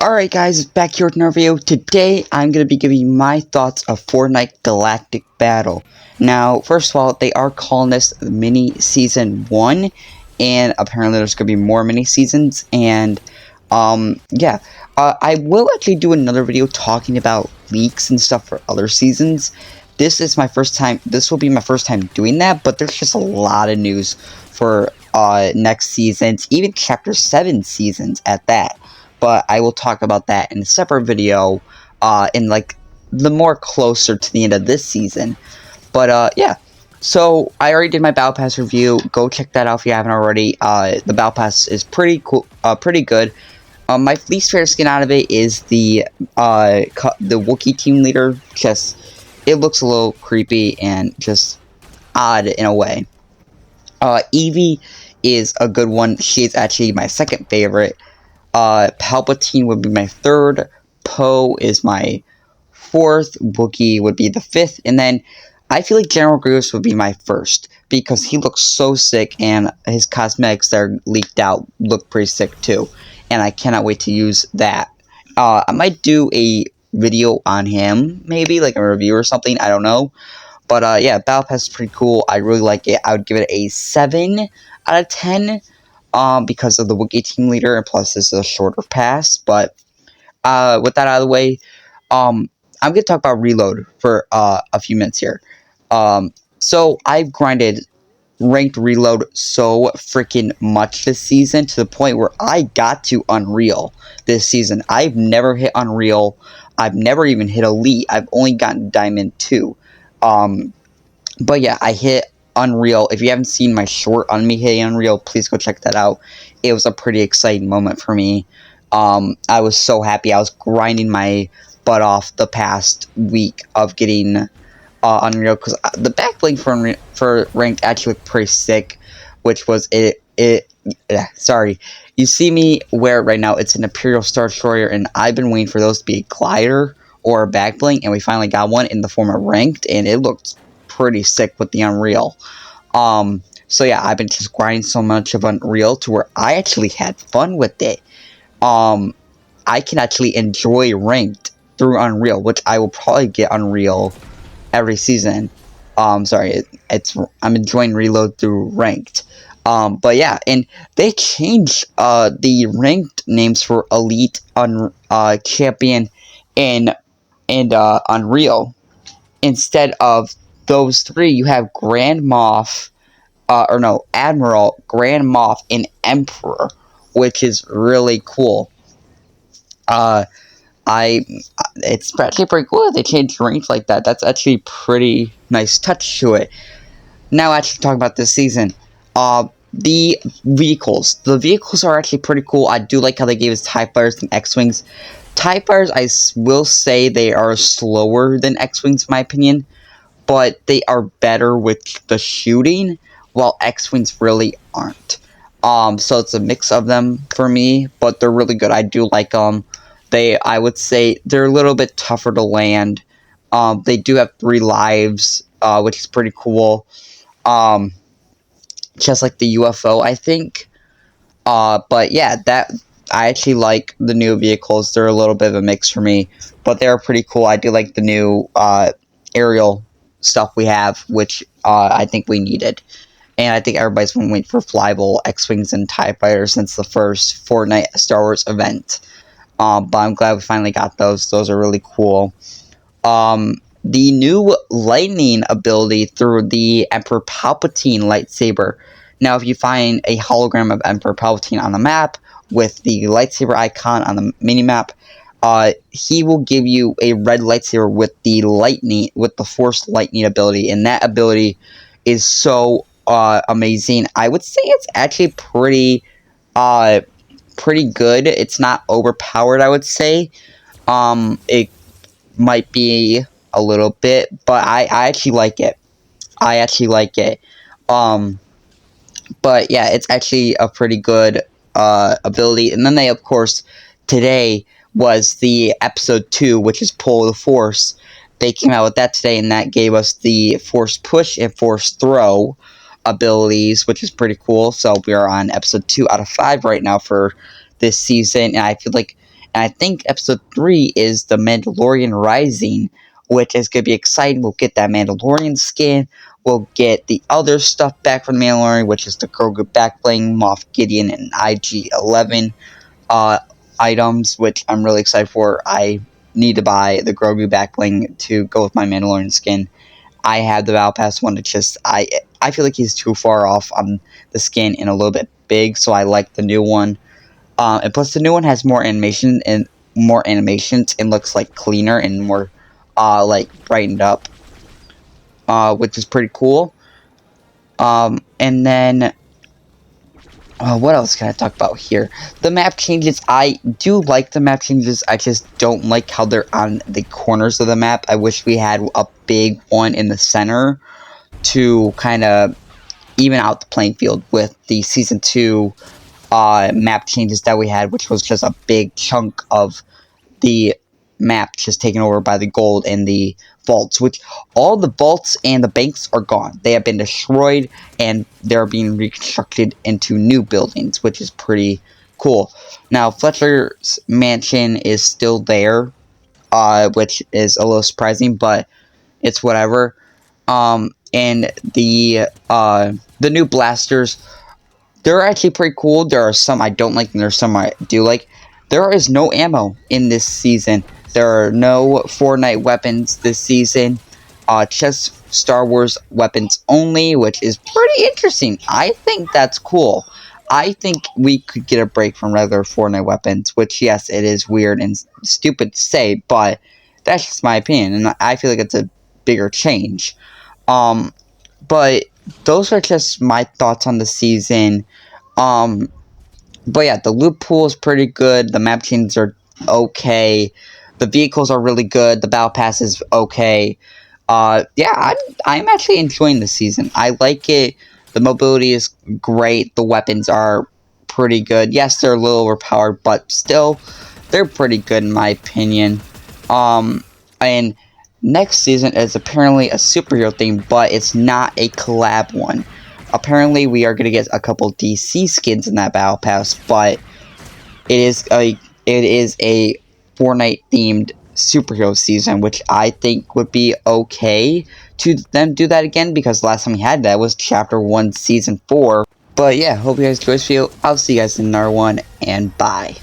Alright guys, back here with another video. Today I'm going to be giving you my thoughts of Fortnite Galactic Battle. Now, first of all, they are calling this mini season 1, and apparently there's going to be more mini seasons, and I will actually do another video talking about leaks and stuff for other seasons. This will be my first time doing that, but there's just a lot of news for next seasons, even Chapter 7 seasons at that. But I will talk about that in a separate video, in like the more closer to the end of this season. But yeah, so I already did my Battle Pass review. Go check that out if you haven't already. The Battle Pass is pretty cool, pretty good. My least favorite skin out of it is the Wookiee team leader. Just it looks a little creepy and just odd in a way. Evie is a good one. She is actually my second favorite. Palpatine would be my third, Poe is my fourth, Wookiee would be the fifth, and then I feel like General Grievous would be my first, because he looks so sick, and his cosmetics that are leaked out look pretty sick too, and I cannot wait to use that. I might do a video on him, maybe, like a review or something, I don't know, but yeah, Battle Pass is pretty cool, I really like it. I would give it a 7 out of 10, because of the Wookiee team leader, and plus this is a shorter pass. But with that out of the way, I'm going to talk about Reload for a few minutes here. So I've grinded ranked Reload so freaking much this season, to the point where I got to Unreal this season. I've never hit Unreal. I've never even hit Elite. I've only gotten Diamond 2. But yeah, I hit Unreal. If you haven't seen my short on me hitting Unreal, please go check that out. It was a pretty exciting moment for me. I was so happy. I was grinding my butt off the past week of getting Unreal, because the back bling for ranked actually looked pretty sick, which was sorry, you see me wear it right now. It's an Imperial Star Destroyer, and I've been waiting for those to be a glider or a back bling, and we finally got one in the form of ranked, and it looked pretty sick with the Unreal. So yeah, I've been just grinding so much of Unreal to where I actually had fun with it. I can actually enjoy ranked through Unreal, which I will probably get Unreal every season. Sorry, I'm enjoying Reload through ranked. But yeah, and they changed the ranked names for Elite, Champion, and Unreal. Instead of those three, you have Grand Moff, Admiral, Grand Moff, and Emperor, which is really cool. It's actually pretty cool that they changed ranks like that. That's actually pretty nice touch to it. Now, actually talking about this season, the vehicles. The vehicles are actually pretty cool. I do like how they gave us TIE Fighters and X-Wings. TIE Fighters, I will say they are slower than X-Wings in my opinion, but they are better with the shooting, while X-Wings really aren't. So it's a mix of them for me, but they're really good. I do like them. I would say they're a little bit tougher to land. They do have 3 lives, which is pretty cool. Just like the UFO, I think. But yeah, I actually like the new vehicles. They're a little bit of a mix for me, but they're pretty cool. I do like the new aerial stuff we have, which I think we needed. And I think everybody's been waiting for flyable X-Wings and TIE Fighters since the first Fortnite Star Wars event. But I'm glad we finally got those. Those are really cool. The new lightning ability through the Emperor Palpatine lightsaber. Now, if you find a hologram of Emperor Palpatine on the map with the lightsaber icon on the minimap, he will give you a red lightsaber with the Force lightning ability, and that ability is so amazing. I would say it's actually pretty good. It's not overpowered, I would say. It might be a little bit, but I actually like it. But yeah, it's actually a pretty good ability. And then they, of course, today was the episode 2, which is Pull the Force. They came out with that today, and that gave us the Force Push and Force Throw abilities, which is pretty cool. So we are on episode 2 out of 5 right now for this season, and I feel like And I think episode 3 is the Mandalorian Rising, which is going to be exciting. We'll get that Mandalorian skin. We'll get the other stuff back from the Mandalorian, which is the Grogu backbling, Moff Gideon, and IG-11 items, which I'm really excited for. I need to buy the Grogu backbling to go with my Mandalorian skin. I have the Battle Pass one. It's just I feel like he's too far off on the skin and a little bit big, so I like the new one. And plus, the new one has more animation and more animations and looks like cleaner and more like brightened up, which is pretty cool. And then what else can I talk about here? The map changes. I do like the map changes. I just don't like how they're on the corners of the map. I wish we had a big one in the center to kind of even out the playing field with the Season 2 map changes that we had, which was just a big chunk of the map just taken over by the gold and the vaults, which all the vaults and the banks are gone. They have been destroyed and they're being reconstructed into new buildings, which is pretty cool. Now, Fletcher's mansion is still there, which is a little surprising, but it's whatever. And the new blasters, they're actually pretty cool. There are some I don't like and there's some I do like. There is no ammo in this season. There are no Fortnite weapons this season. Just Star Wars weapons only, which is pretty interesting. I think that's cool. I think we could get a break from regular Fortnite weapons, which, yes, it is weird and stupid to say, but that's just my opinion, and I feel like it's a bigger change. But those are just my thoughts on the season. But yeah, the loot pool is pretty good. The map changes are okay. The vehicles are really good. The battle pass is okay. Yeah, I'm actually enjoying the season. I like it. The mobility is great. The weapons are pretty good. Yes, they're a little overpowered, but still, they're pretty good in my opinion. And next season is apparently a superhero theme, but it's not a collab one. Apparently, we are going to get a couple DC skins in that battle pass, but it is a Fortnite themed superhero season, which I think would be okay to them do that again, because last time we had that was Chapter 1, Season 4. But yeah, hope you guys enjoyed this video. I'll see you guys in another one, and bye.